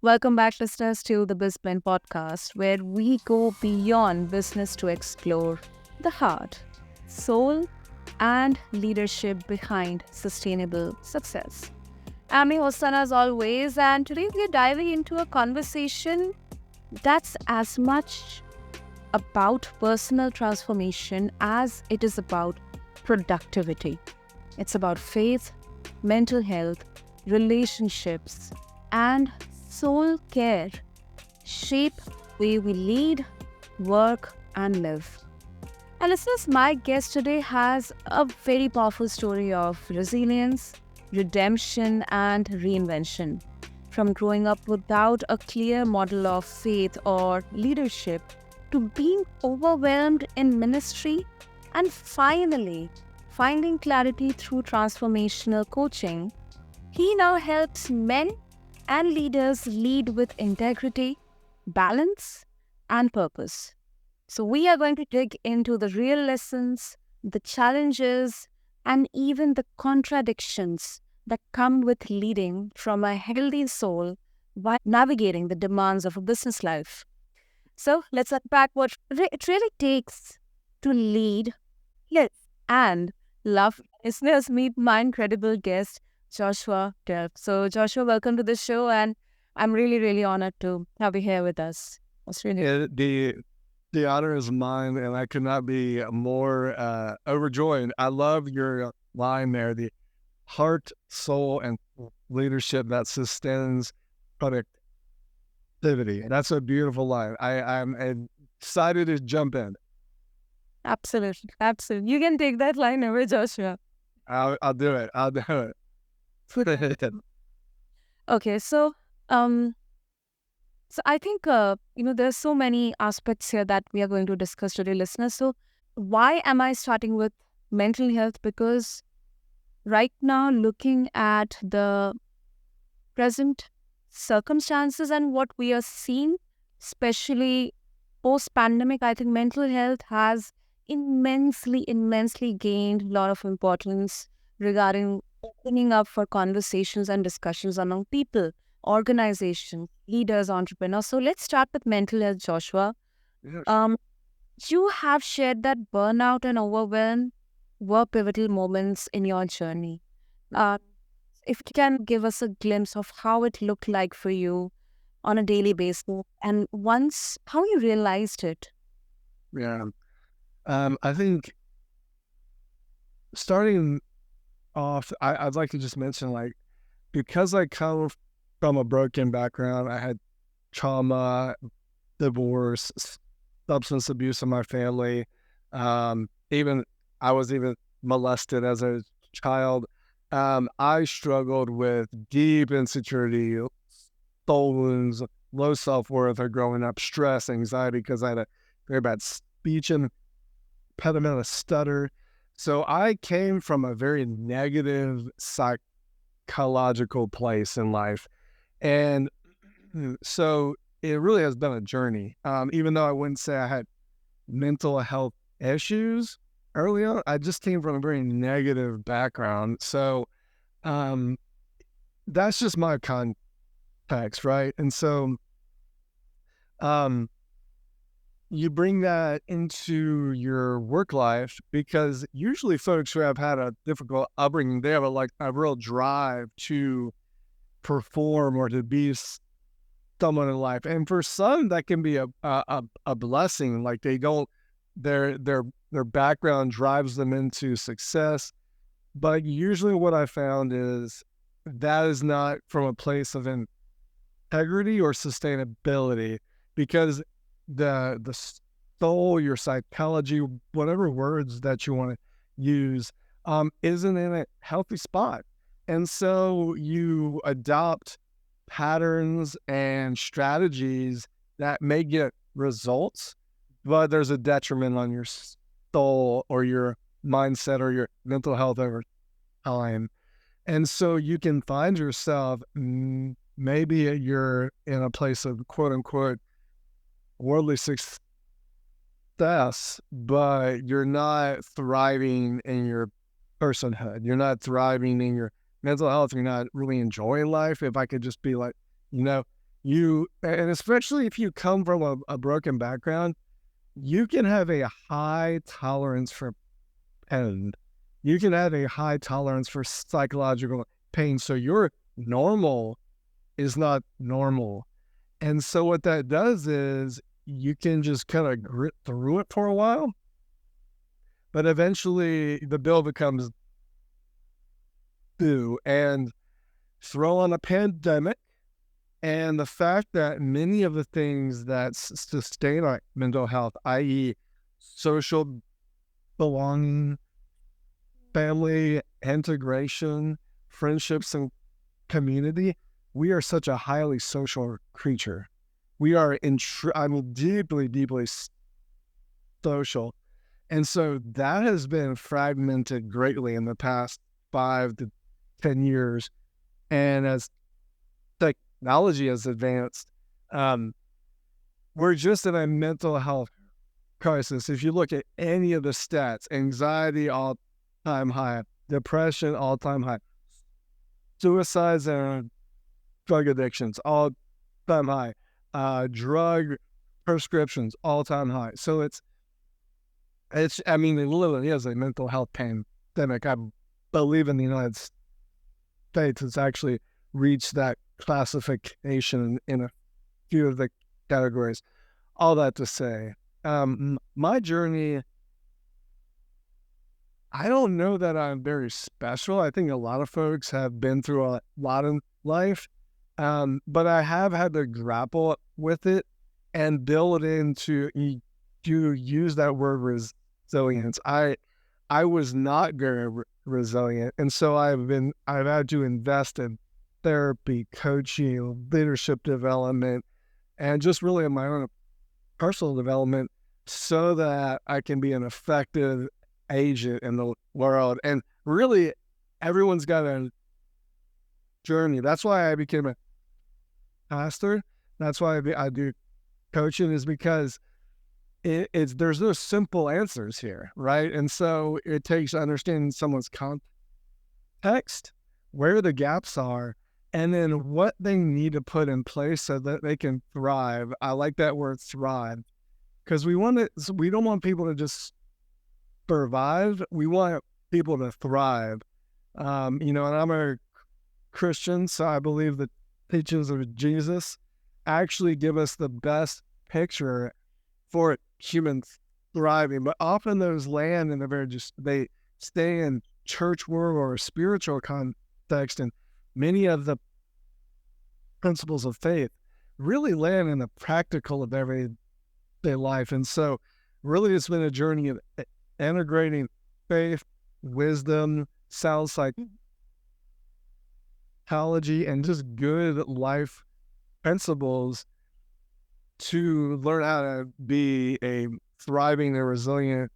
Welcome back, listeners, to the BizBlend podcast, where we go beyond business to explore the heart, soul, and leadership behind sustainable success. I'm your host, Sana, as always, and today we're diving into a conversation that's as much about personal transformation as it is about productivity. It's about faith, mental health, relationships, and soul care shape the way we lead, work, and live. And listeners, my guest today has a very powerful story of resilience, redemption, and reinvention. From growing up without a clear model of faith or leadership to being overwhelmed in ministry and finally finding clarity through transformational coaching, he now helps men and leaders lead with integrity, balance, and purpose. So, we are going to dig into the real lessons, the challenges, and even the contradictions that come with leading from a healthy soul while navigating the demands of a business life. So, let's unpack what it really takes to lead, yes, and love. Listeners, meet my incredible guest, Joshua Delp. So, Joshua, welcome to the show, and I'm really, really honored to have you here with us. It's really The honor is mine, and I could not be more overjoyed. I love your line there, the heart, soul, and leadership that sustains productivity. That's a beautiful line. I'm excited to jump in. absolutely, absolutely. You can take that line away, Joshua. I'll do it. I'll do it. Okay, um, so I think there's so many aspects here that we are going to discuss today, listeners. So, why am I starting with mental health? Because right now, looking at the present circumstances and what we are seeing, especially post pandemic, I think mental health has immensely gained a lot of importance regarding opening up for conversations and discussions among people, organizations, leaders, entrepreneurs. So let's start with mental health, Joshua. Yes. Um, you have shared that burnout and overwhelm were pivotal moments in your journey. Uh, if you can give us a glimpse of how it looked like for you on a daily basis and once how you realized it. Yeah. I think starting off, I'd like to just mention, like, because I come from a broken background, I had trauma, divorce, substance abuse in my family. Even I was even molested as a child. I struggled with deep insecurity, soul wounds, low self worth, or growing up, stress, anxiety, because I had a very bad speech impediment, a stutter. So I came from a very negative psychological place in life. And so it really has been a journey. Even though I wouldn't say I had mental health issues early on, I just came from a very negative background. So um, that's just my context, right? And so um, you bring that into your work life because usually folks who have had a difficult upbringing, they have a real drive to perform or to be someone in life. And for some, that can be a blessing. Like they don't their background drives them into success. But usually, what I found is that is not from a place of integrity or sustainability, because the soul, your psychology, whatever words that you want to use, isn't in a healthy spot. And so you adopt patterns and strategies that may get results, but there's a detriment on your soul or your mindset or your mental health over time. And so you can find yourself, maybe you're in a place of quote unquote worldly success, but you're not thriving in your personhood. You're not thriving in your mental health. You're not really enjoying life. If I could just be like, you know, And especially if you come from a broken background, you can have a high tolerance for pain. You can have a high tolerance for psychological pain. So your normal is not normal. And so what that does is you can just kind of grit through it for a while, but eventually the bill becomes due. And throw on a pandemic and the fact that many of the things that sustain our mental health, i.e., social belonging, family integration, friendships, and community, we are such a highly social creature. We are deeply, deeply social. And so that has been fragmented greatly in the past 5 to 10 years. And as technology has advanced, um, we're just in a mental health crisis. If you look at any of the stats, anxiety all time high, depression all time high, suicides and drug addictions all time high, drug prescriptions all time high. So I mean, it literally is a mental health pandemic. I believe in the United States, it's actually reached that classification in a few of the categories. All that to say, my journey, I don't know that I'm very special. I think a lot of folks have been through a lot in life, but I have had to grapple with it and build into, you use that word resilience. I was not very resilient, and so I've had to invest in therapy, coaching, leadership development, and just really in my own personal development so that I can be an effective agent in the world. And really, everyone's got a journey. That's why I became a pastor. That's why I do coaching, is because there's no simple answers here, right? And so it takes understanding someone's context, where the gaps are, and then what they need to put in place so that they can thrive. I like that word, thrive, because we don't want people to just survive. We want people to thrive. And I'm a Christian, so I believe the teachings of Jesus actually give us the best picture for humans thriving. But often those land in they stay in church world or spiritual context, and many of the principles of faith really land in the practical of everyday life. And so really it's been a journey of integrating faith, wisdom, sound psychology, and just good life principles to learn how to be a thriving and resilient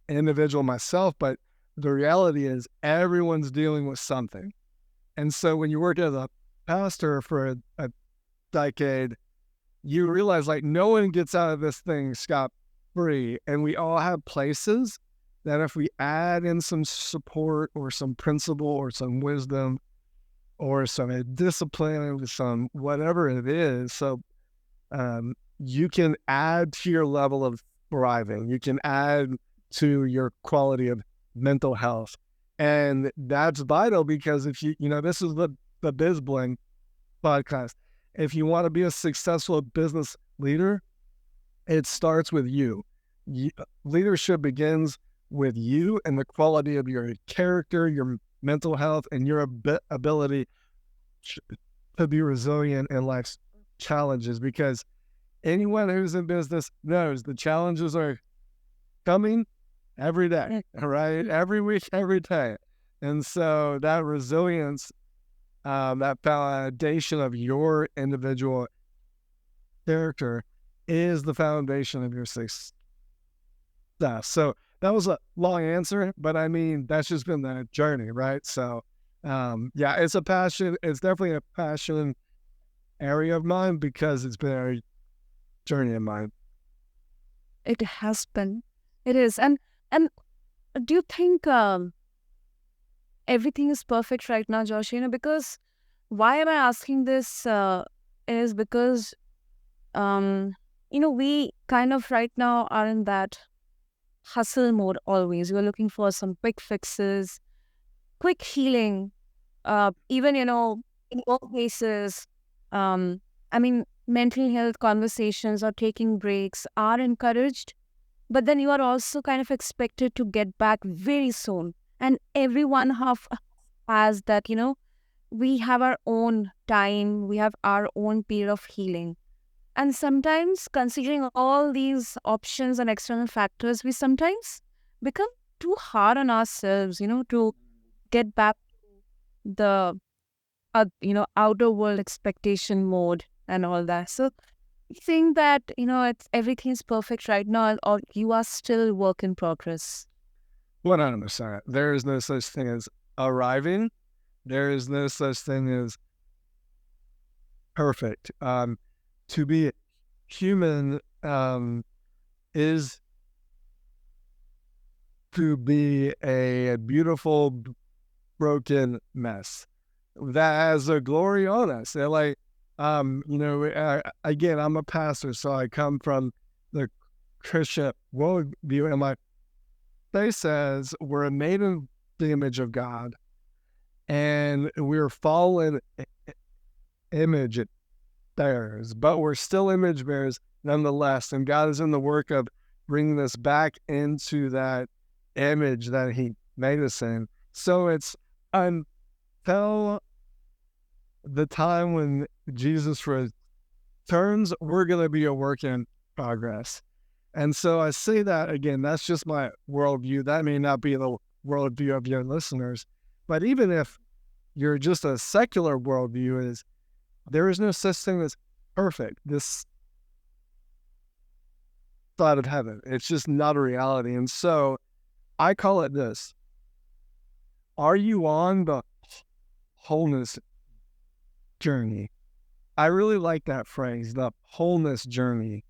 individual myself. But the reality is everyone's dealing with something. And so when you work as a pastor for a decade, you realize like no one gets out of this thing scot-free. And we all have places that if we add in some support or some principle or some wisdom or some discipline, some whatever it is, so you can add to your level of thriving. You can add to your quality of mental health. And that's vital because if this is the BizBlend podcast. If you want to be a successful business leader, it starts with you. Leadership begins with you and the quality of your character, your mental health, and your ability to be resilient in life's challenges. Because anyone who's in business knows the challenges are coming every day, right? Every week, every day. And so that resilience, that foundation of your individual character is the foundation of your success. So that was a long answer, but I mean, that's just been the journey, right? So, it's a passion. It's definitely a passion area of mine because it's been a journey of mine. It has been. It is. And do you think everything is perfect right now, Josh? Because why am I asking this? Is because, um, we kind of right now are in that hustle mode always. We're looking for some quick fixes, quick healing. Even, in workplaces, I mean, mental health conversations or taking breaks are encouraged, but then you are also kind of expected to get back very soon. And everyone has that, we have our own time, we have our own period of healing. And sometimes, considering all these options and external factors, we sometimes become too hard on ourselves, to get back the, outer world expectation mode and all that. So, you think that, everything's perfect right now, or you are still work in progress? 100%. There is no such thing as arriving. There is no such thing as perfect. To be human is to be a beautiful broken mess that has a glory on us. And like, again, I'm a pastor, so I come from the Christian worldview, and my faith says we're made in the image of God, and we're fallen image bearers, but we're still image bearers nonetheless. And God is in the work of bringing us back into that image that He made us in. So it's until the time when Jesus returns, we're going to be a work in progress. And so I say that again, that's just my worldview. That may not be the worldview of your listeners. But even if you're just a secular worldview, is there is no such thing as perfect this side of heaven. It's just not a reality. And so I call it this. Are you on the wholeness journey? I really like that phrase, the wholeness journey.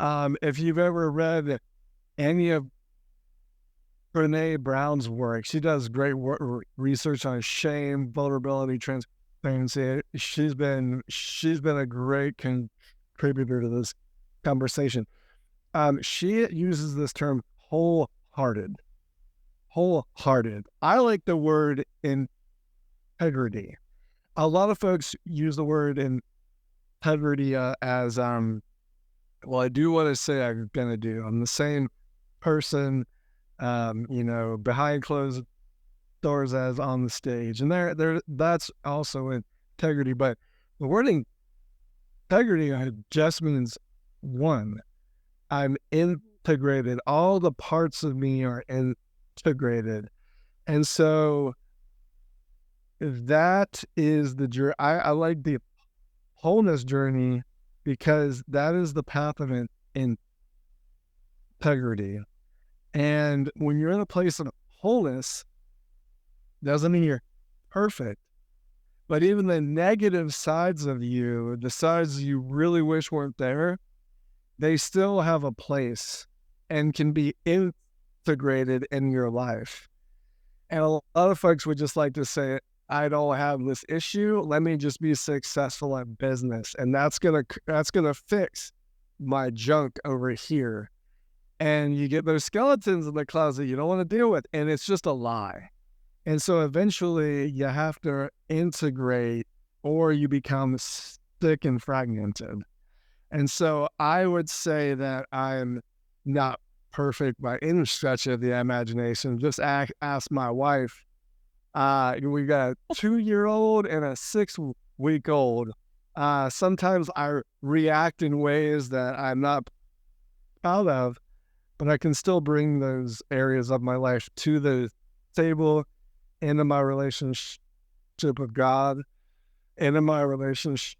If you've ever read any of Brene Brown's work, she does great research on shame, vulnerability, transparency. She's been a great contributor to this conversation. She uses this term wholehearted. Wholehearted. I like the word integrity. A lot of folks use the word integrity as well, I do what I say I'm gonna do. I'm the same person, behind closed doors as on the stage, and that's also integrity. But the word integrity just means one. I'm integrated. All the parts of me are integrated, and so that is the journey. I like the wholeness journey because that is the path of integrity. And when you're in a place of wholeness, doesn't mean you're perfect, but even the negative sides of you, the sides you really wish weren't there, they still have a place and can be integrated in your life. And a lot of folks would just like to say, I don't have this issue. Let me just be successful at business. And that's gonna fix my junk over here. And you get those skeletons in the closet you don't want to deal with. And it's just a lie. And so eventually you have to integrate or you become sick and fragmented. And so I would say that I'm not perfect by any stretch of the imagination. Just ask my wife. We got a 2-year-old and a 6-week-old. Sometimes I react in ways that I'm not proud of, but I can still bring those areas of my life to the table, into my relationship with God, into my relationship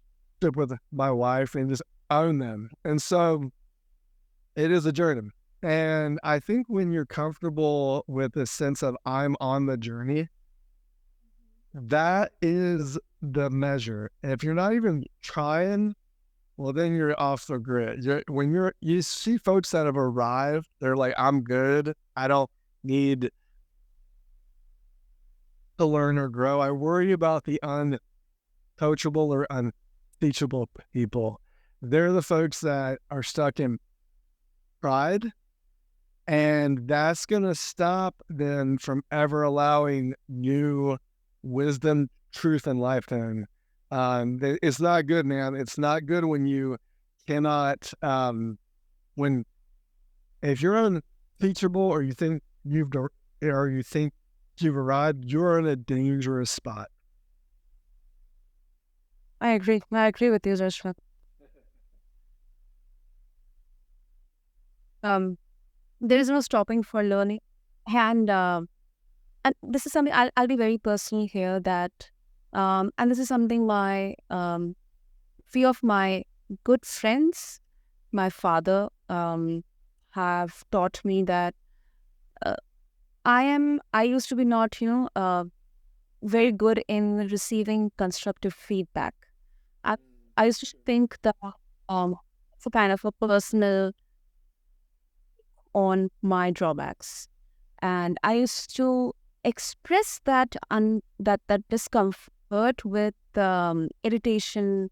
with my wife, and just own them. And so it is a journey. And I think when you're comfortable with the sense of I'm on the journey, that is the measure. And if you're not even trying, well, then you're off the grid. You see folks that have arrived, they're like, I'm good. I don't need to learn or grow. I worry about the coachable or unteachable people. They're the folks that are stuck in pride, and that's going to stop them from ever allowing new wisdom, truth, and life to them. It's not good, man. It's not good when you cannot, when, if you're unteachable or you think you've arrived, you're in a dangerous spot. I agree. I agree with you, Joshua. There is no stopping for learning, and this is something I'll be very personal here. That and this is something my few of my good friends, my father, have taught me that uh, I used to be not very good in receiving constructive feedback. I, I used to think that it's a kind of a personal on my drawbacks, and I used to express that discomfort with irritation,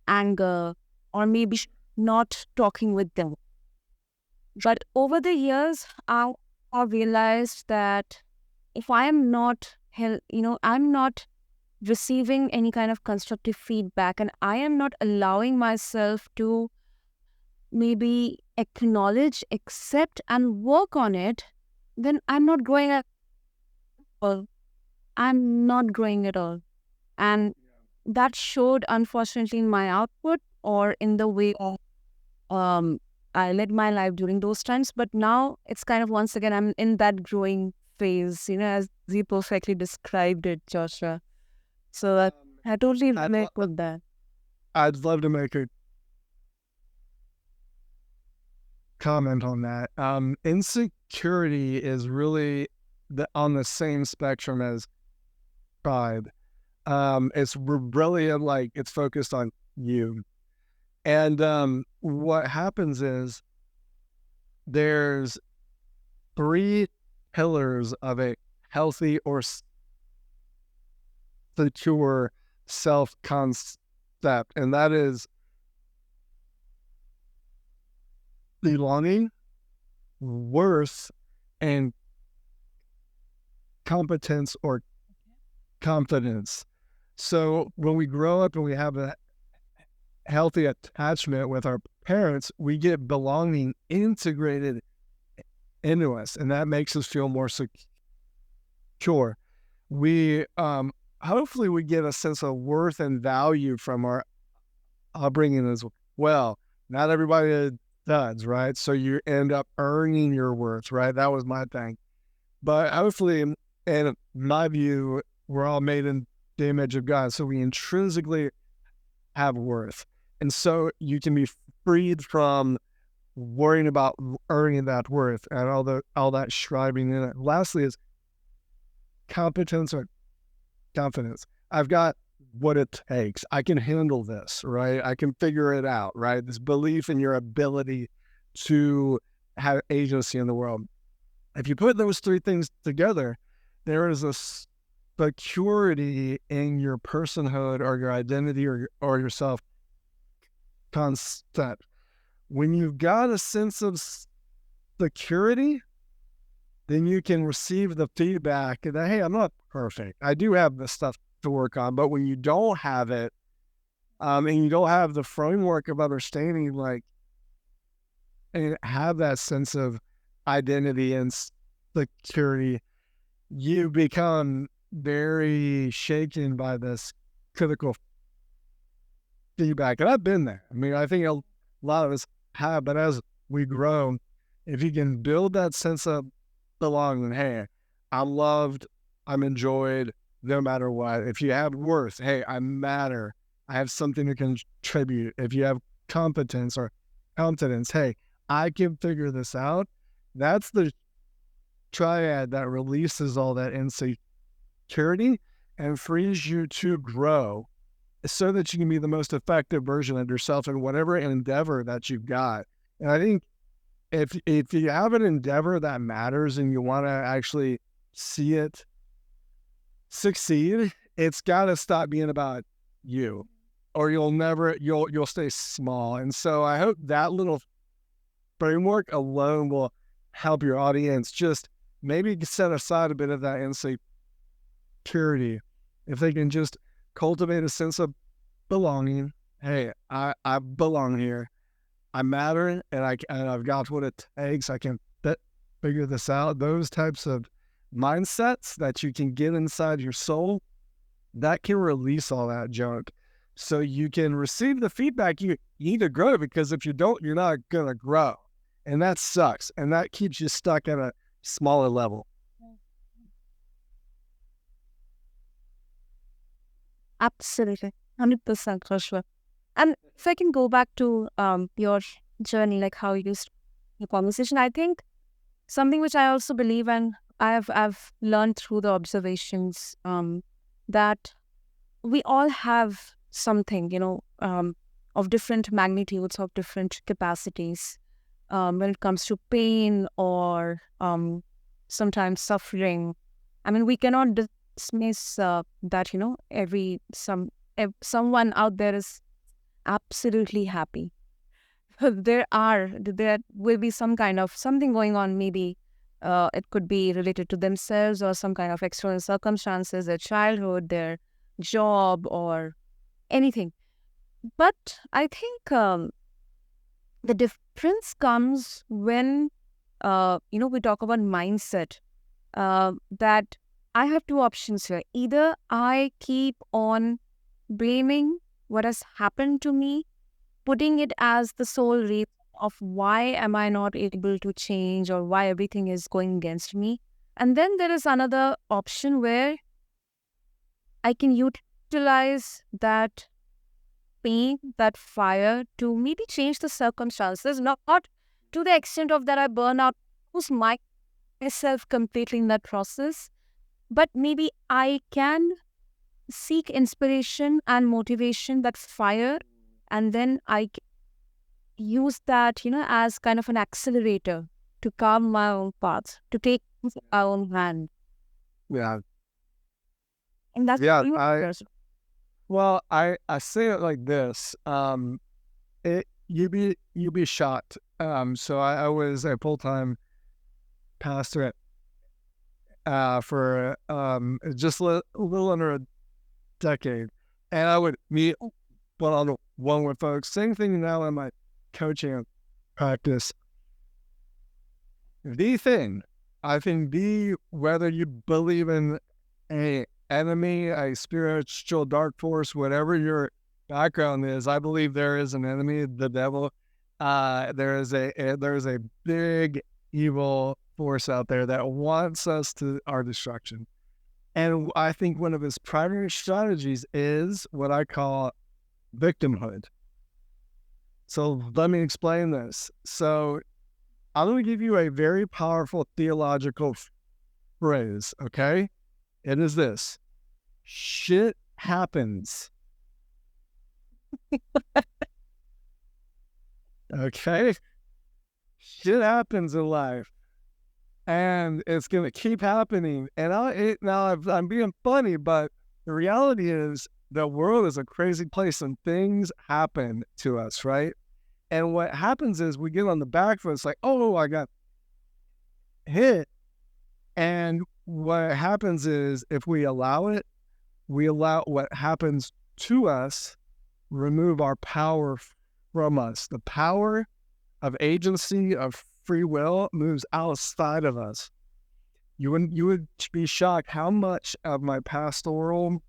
anger, or maybe not talking with them. But over the years, I've realized that if I am not I'm not receiving any kind of constructive feedback, and I am not allowing myself to maybe acknowledge, accept, and work on it, then I'm not growing at all. I'm not growing at all. And that showed, unfortunately, in my output or in the way of I led my life during those times. But now it's kind of, once again, I'm in that growing phase, as you perfectly described it, Joshua. So I totally relate with that. I'd love to make a comment on that. Insecurity is really on the same spectrum as pride. It's really like it's focused on you. And what happens is there's 3 pillars of a healthy or secure self-concept, and that is belonging, worth, and competence or confidence. So when we grow up and we have a healthy attachment with our parents, we get belonging integrated into us, and that makes us feel more secure. We hopefully we get a sense of worth and value from our upbringing as well. Not everybody does, right? So you end up earning your worth, right? That was my thing. But hopefully, in my view, we're all made in the image of God, so we intrinsically have worth. And so you can be freed from worrying about earning that worth and all that striving in it. Lastly is competence or confidence. I've got what it takes. I can handle this, right? I can figure it out, right? This belief in your ability to have agency in the world. If you put those 3 things together, there is a security in your personhood or your identity or your self concept. When you've got a sense of security, then you can receive the feedback that, hey, I'm not perfect. I do have this stuff to work on. But when you don't have it, and you don't have the framework of understanding, like, and have that sense of identity and security, you become very shaken by this critical feedback. And I've been there. I mean, I think a lot of us have, but as we grow, if you can build that sense of belonging, hey, I'm loved, I'm enjoyed, no matter what. If you have worth, hey, I matter, I have something to contribute. If you have competence or confidence, hey, I can figure this out. That's the triad that releases all that insecurity and frees you to grow so that you can be the most effective version of yourself in whatever endeavor that you've got. And I think if you have an endeavor that matters and you want to actually see it succeed, it's got to stop being about you, or you'll stay small. And so I hope that little framework alone will help your audience just maybe set aside a bit of that insecurity. If they can just cultivate a sense of belonging. Hey, I belong here. I matter, and I've got what it takes. I can figure this out. Those types of mindsets that you can get inside your soul, that can release all that junk, so you can receive the feedback you need to grow. Because if you don't, you're not gonna grow, and that sucks, and that keeps you stuck at a smaller level. Absolutely. 100%, Joshua. And if I can go back to your journey, like how you started the conversation, I think something which I also believe, and I've learned through the observations, that we all have something, of different magnitudes, of different capacities, when it comes to pain or sometimes suffering. I mean, we cannot dismiss that, someone out there is absolutely happy. There will be some kind of something going on. Maybe it could be related to themselves or some kind of external circumstances, their childhood, their job, or anything. But I think the difference comes when we talk about mindset. That I have two options here. Either I keep on blaming what has happened to me, putting it as the sole reason of why am I not able to change or why everything is going against me. And then there is another option where I can utilize that pain, that fire, to maybe change the circumstances, not to the extent of that I burn out, lose myself completely in that process, but maybe I can seek inspiration and motivation, that fire, and then I can use that, as kind of an accelerator to carve my own path, to take my own hand. Yeah. And that's Yeah. you. Well, I say it like this. You'd be shocked. So I was a full-time pastor for just a little under a decade, and I would meet one-on-one with folks. Same thing now in my coaching practice. The thing, I think, whether you believe in a enemy, a spiritual dark force, whatever your background is, I believe there is an enemy, the devil. There is a big evil force out there that wants us to our destruction. And I think one of his primary strategies is what I call victimhood. So let me explain this. So I'm going to give you a very powerful theological phrase, okay? It is this: shit happens. Okay? Shit happens in life. And it's going to keep happening. And I'm being funny, but the reality is the world is a crazy place and things happen to us, right? And what happens is we get on the back foot. It's like, oh, I got hit. And what happens is if we allow it, we allow what happens to us, remove our power from us. The power of agency, of free will, moves outside of us. You would be shocked how much of my pastoral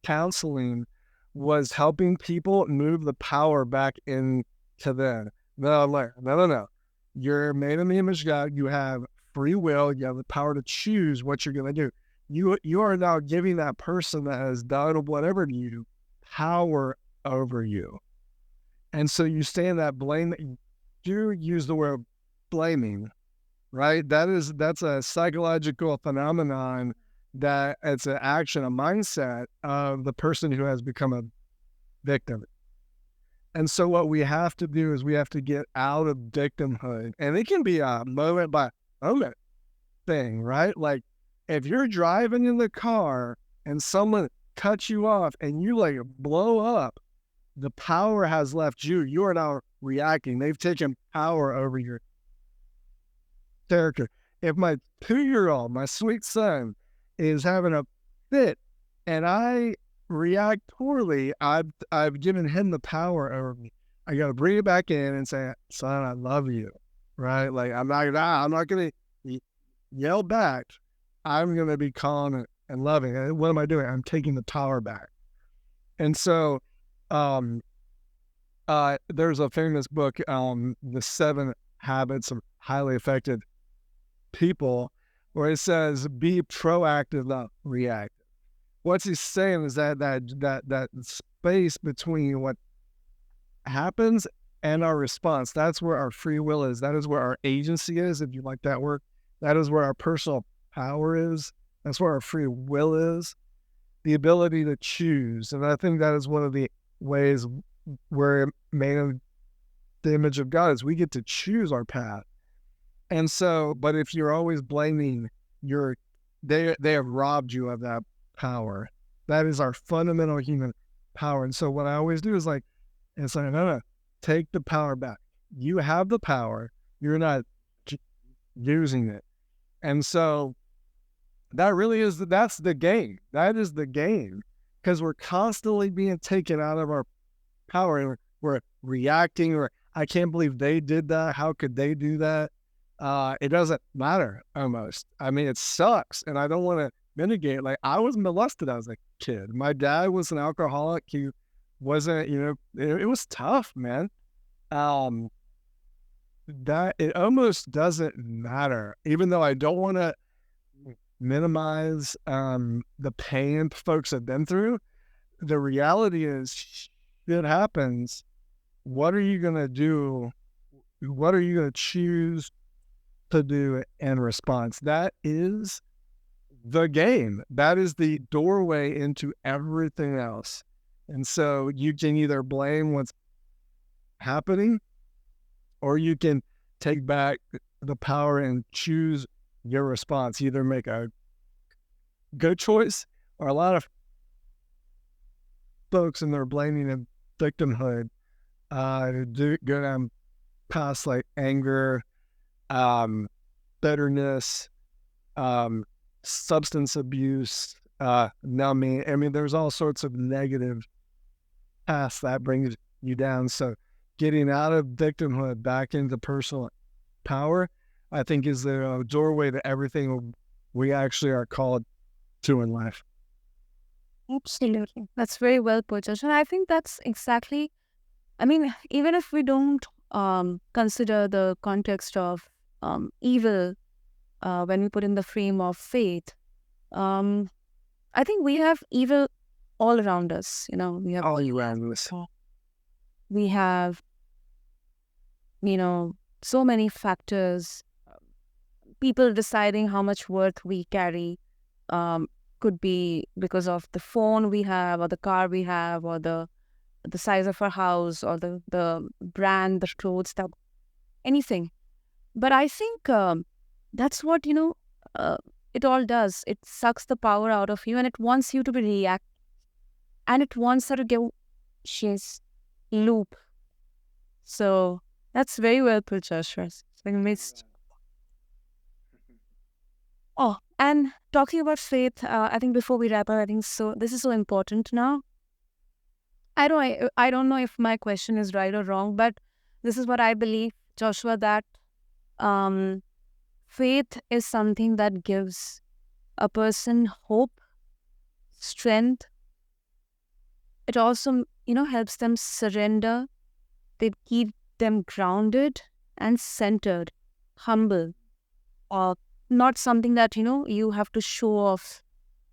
counseling was helping people move the power back into them. No. You're made in the image of God. You have free will. You have the power to choose what you're going to do. You are now giving that person that has done whatever to you power over you. And so you stay in that blame. You use the word blaming, right? That's a psychological phenomenon, that it's an action, a mindset of the person who has become a victim. And so what we have to do is we have to get out of victimhood. And it can be a moment by moment thing, right? Like if you're driving in the car and someone cut you off and you like blow up, the power has left you. You are now reacting. They've taken power over your character. If my 2-year-old, my sweet son, is having a fit and I react poorly, I've given him the power over me. I got to bring it back in and say, son, I love you, right? Like I'm not going to yell back. I'm going to be calm and loving. And what am I doing? I'm taking the power back. And so, there's a famous book, The 7 Habits of Highly Effective People, where it says, be proactive, not reactive. What's he saying is that space between what happens and our response, that's where our free will is. That is where our agency is, if you like that word. That is where our personal power is. That's where our free will is. The ability to choose. And I think that is one of the ways we're made in the image of God, is we get to choose our path. And so, but if you're always blaming they have robbed you of that power. That is our fundamental human power. And so what I always do is no, take the power back. You have the power. You're not using it. And so that really is, that's the game. That is the game, because we're constantly being taken out of our power and we're reacting, or I can't believe they did that. How could they do that? It doesn't matter almost. I mean, it sucks. And I don't want to mitigate. Like, I was molested as a kid. My dad was an alcoholic. He wasn't, it was tough, man. That it almost doesn't matter, even though I don't want to minimize the pain folks have been through. The reality is, it happens. What are you going to do? What are you going to choose to do in response? That is the game. That is the doorway into everything else. And so you can either blame what's happening, or you can take back the power and choose your response. Either make a good choice, or a lot of folks in their blaming and victimhood do go down past like anger, bitterness, substance abuse, numbing. I mean, there's all sorts of negative paths that brings you down. So getting out of victimhood back into personal power, I think, is the doorway to everything we actually are called to in life. Absolutely. That's very well put, Josh. And I think that's exactly, I mean, even if we don't consider the context of evil when we put in the frame of faith, I think we have evil all around us. We have all around us. We have, so many factors. People deciding how much worth we carry could be because of the phone we have, or the car we have, or the size of our house, or the brand, the clothes, anything. But I think that's what, it all does. It sucks the power out of you, and it wants you to be react, and it wants her to go chase loop. So that's very well put, Joshua. I missed. Oh, and talking about faith, I think before we wrap up, I think this is so important now. I don't know if my question is right or wrong, but this is what I believe, Joshua, that faith is something that gives a person hope, strength. It also, helps them surrender. They keep them grounded and centered, humble, or not something that, you have to show off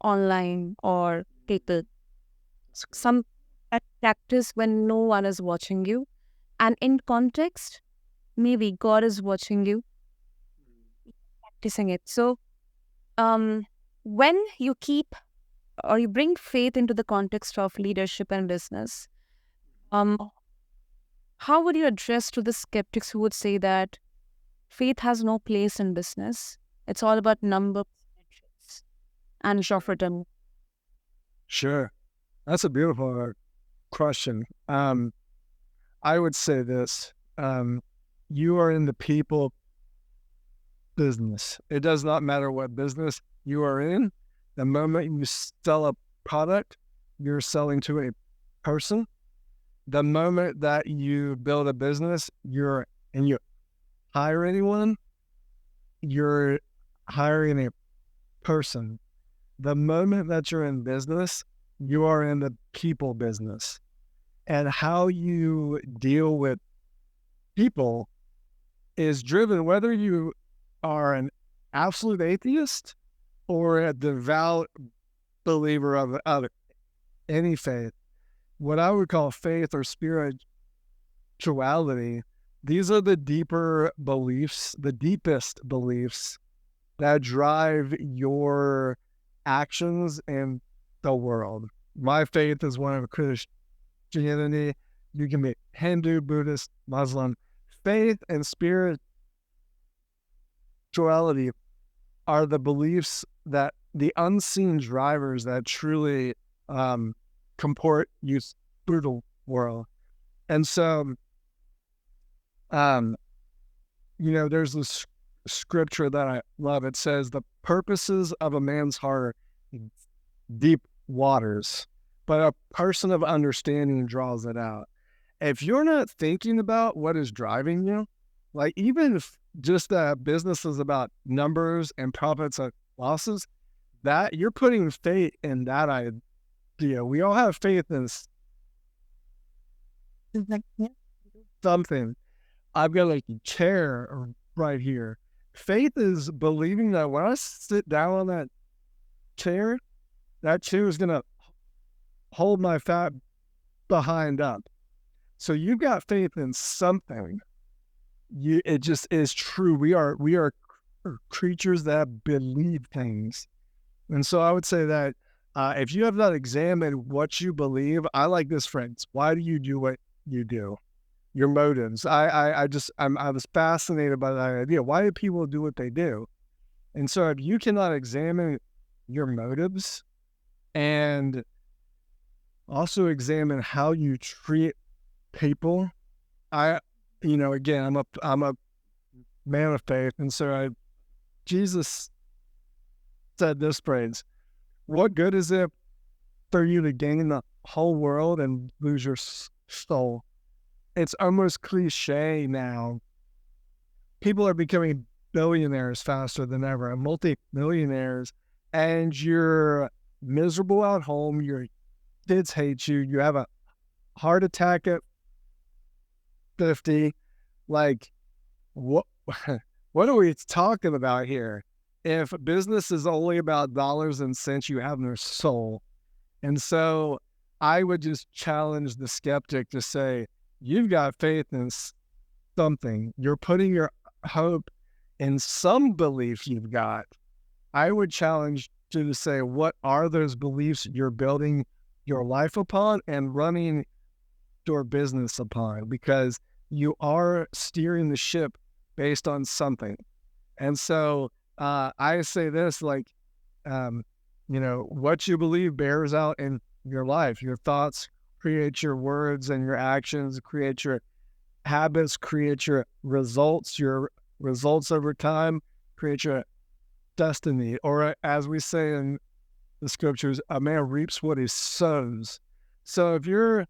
online or people. Some practice when no one is watching you. And in context, maybe God is watching you, practicing it. So when you keep or you bring faith into the context of leadership and business, how would you address to the skeptics who would say that faith has no place in business? It's all about numbers and profit. Sure. That's a beautiful question. I would say this. You are in the people business. It does not matter what business you are in. The moment you sell a product, you're selling to a person. The moment that you build a business, you hire anyone, you're hiring a person. The moment that you're in business, you are in the people business. And how you deal with people is driven whether you are an absolute atheist or a devout believer of any faith. What I would call faith or spirituality, these are the deeper beliefs, the deepest beliefs that drive your actions in the world. My faith is one of Christianity. You can be Hindu, Buddhist, Muslim. Faith and spirituality are the beliefs that the unseen drivers that truly comport you through the world. And so, um, there's this scripture that I love. It says, the purposes of a man's heart are deep waters, but a person of understanding draws it out. If you're not thinking about what is driving you, like even if just that business is about numbers and profits and losses, that you're putting faith in that idea. We all have faith in something. I've got like a chair right here. Faith is believing that when I sit down on that chair is going to hold my fat behind up. So you've got faith in something. It just is true. We are creatures that believe things. And so I would say that if you have not examined what you believe, I like this phrase. Why do you do what you do? Your motives. I was fascinated by that idea. Why do people do what they do? And so if you cannot examine your motives and also examine how you treat people, again, I'm a man of faith, and so Jesus said this phrase: "What good is it for you to gain the whole world and lose your soul?" It's almost cliche now. People are becoming billionaires faster than ever, and multi-millionaires, and you're miserable at home. Your kids hate you. You have a heart attack at 50. Like, what? What are we talking about here? If business is only about dollars and cents, you have no soul. And so I would just challenge the skeptic to say, you've got faith in something. You're putting your hope in some belief you've got. I would challenge you to say, what are those beliefs you're building your life upon and running your business upon? Because you are steering the ship based on something. And so I say this, like, what you believe bears out in your life. Your thoughts create your words, and your actions create your habits, create your results over time, create your destiny. Or as we say in the scriptures, a man reaps what he sows. So if you're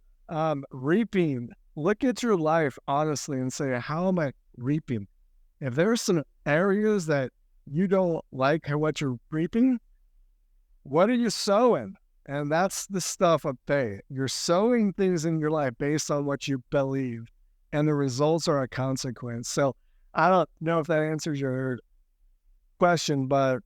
reaping, look at your life honestly and say, how am I reaping? If there's some areas that you don't like what you're reaping, what are you sowing? And that's the stuff of faith. You're sowing things in your life based on what you believe, and the results are a consequence. So I don't know if that answers your question, but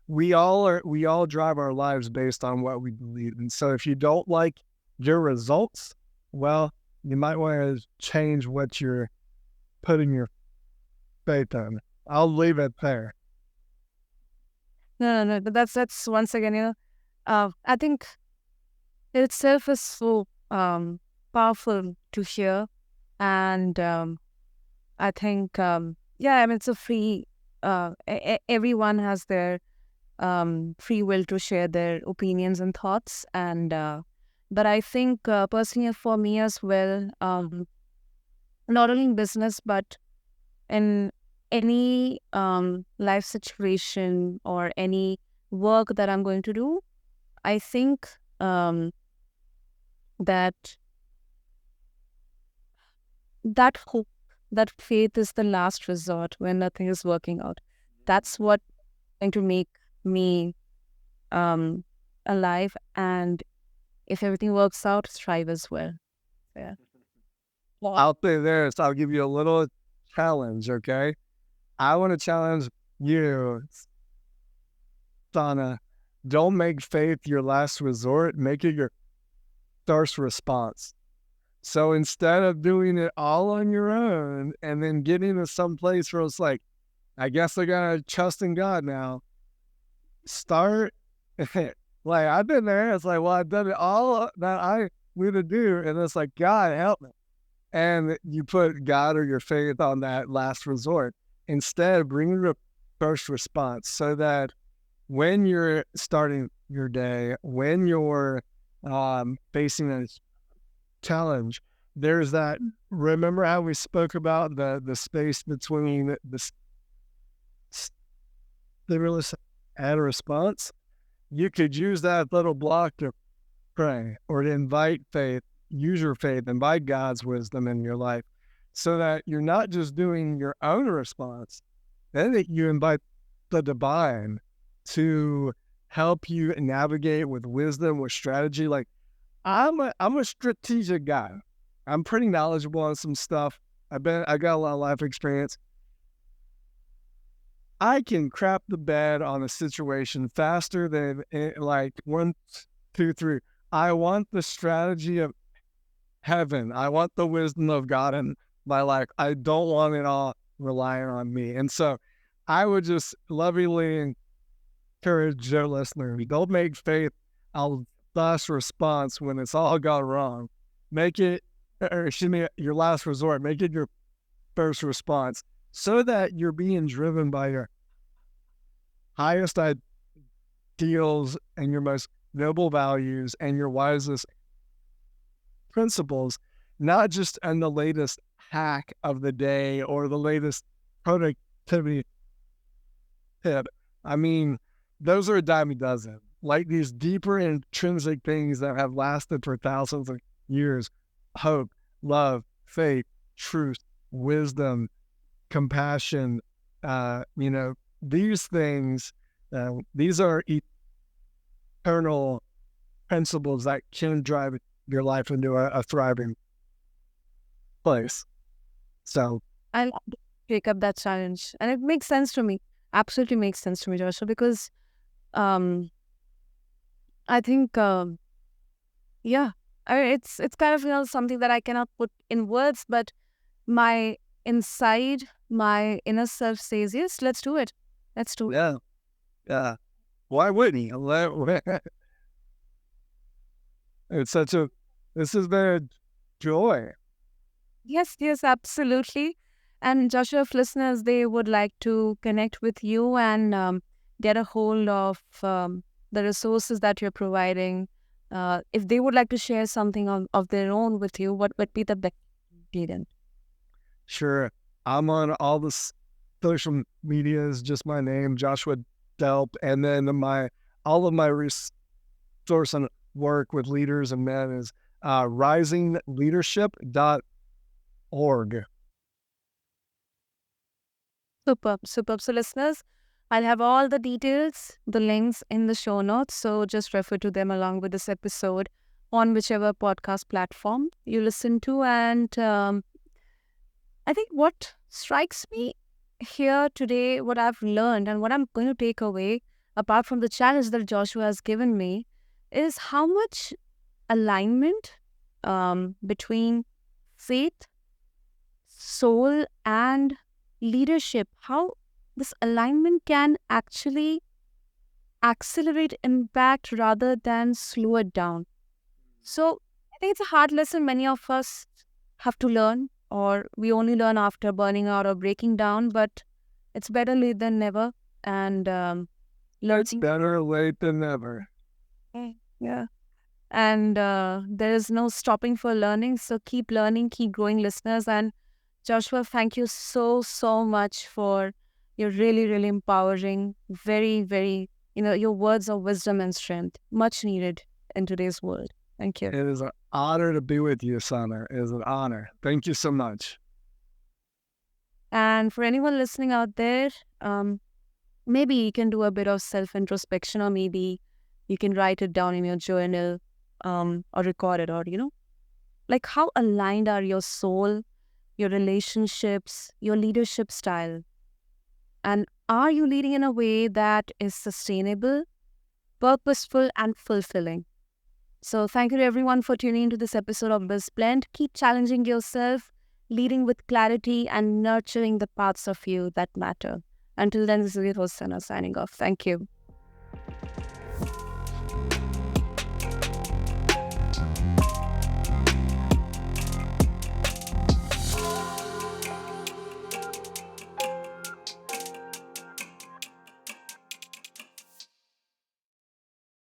we all drive our lives based on what we believe. And so if you don't like your results, well, you might want to change what you're putting your faith on. I'll leave it there. No. But that's once again, I think it itself is so powerful to hear, and I think, yeah, I mean, it's a free. Everyone has their free will to share their opinions and thoughts. And but I think personally for me as well, not only in business but in any life situation or any work that I'm going to do, I think that that hope, that faith is the last resort when nothing is working out. That's what going to make me um, alive, and if everything works out, thrive as well. Yeah. I'll say this. I'll give you a little challenge. Okay, I want to challenge you, Sana. Don't make faith your last resort. Make it your first response. So instead of doing it all on your own and then getting to some place where it's like, I guess I gotta trust in God now. Start like I've been there. It's like, well, I've done it all that I need to do, and it's like, God help me. And you put God or your faith on that last resort. Instead, bring your first response so that when you're starting your day, when you're facing a challenge, there's that. Remember how we spoke about the space between the stimulus and a response? You could use that little block to pray or to invite faith, use your faith, invite God's wisdom in your life so that you're not just doing your own response, then that you invite the divine to help you navigate with wisdom, with strategy. Like I'm a strategic guy. I'm pretty knowledgeable on some stuff. I got a lot of life experience. I can crap the bed on a situation faster than like 1, 2, 3. I want the strategy of heaven. I want the wisdom of God in my life. I don't want it all relying on me. And so I would just lovingly encourage your listener, don't make faith a last response when it's all gone wrong. Make it, or excuse me, your last resort. Make it your first response so that you're being driven by your highest ideals and your most noble values and your wisest principles, not just in the latest hack of the day or the latest productivity tip. I mean, those are a dime a dozen. Like these deeper intrinsic things that have lasted for thousands of years: hope, love, faith, truth, wisdom, compassion. These things, these are eternal principles that can drive your life into a thriving place. So I'll take up that challenge, and it makes sense to me. Absolutely makes sense to me, Joshua, because um, I think yeah, it's kind of something that I cannot put in words, but my inside, my inner self says yes. Let's do it. Let's do it. yeah. Why wouldn't he? This has been a joy. Yes, absolutely. And Joshua, if listeners, they would like to connect with you and get a hold of the resources that you're providing, if they would like to share something of their own with you, what would be the best ingredient? Sure. I'm on all the social medias, just my name, Joshua Delp, and then all of my resource and work with leaders and men is risingleadership.org. Superb. So, listeners, I'll have all the details, the links in the show notes. So, just refer to them along with this episode on whichever podcast platform you listen to. And I think what strikes me here today, what I've learned and what I'm going to take away, apart from the challenge that Joshua has given me, is how much alignment between faith, soul, and leadership, how this alignment can actually accelerate impact rather than slow it down. So I think it's a hard lesson many of us have to learn, or we only learn after burning out or breaking down, but it's better late than never. And It's learning. better late than never. Yeah. And there is no stopping for learning. So keep learning, keep growing, listeners. And Joshua, thank you so much for your really, really empowering, very, your words of wisdom and strength, much needed in today's world. Thank you. It is an honor to be with you, Summer. It is an honor. Thank you so much. And for anyone listening out there, maybe you can do a bit of self introspection, or maybe you can write it down in your journal, or record it, or, like how aligned are your soul, your relationships, your leadership style? And are you leading in a way that is sustainable, purposeful, and fulfilling? So, thank you to everyone for tuning into this episode of BizBlend. Keep challenging yourself, leading with clarity, and nurturing the parts of you that matter. Until then, this is your host, Sana, signing off. Thank you.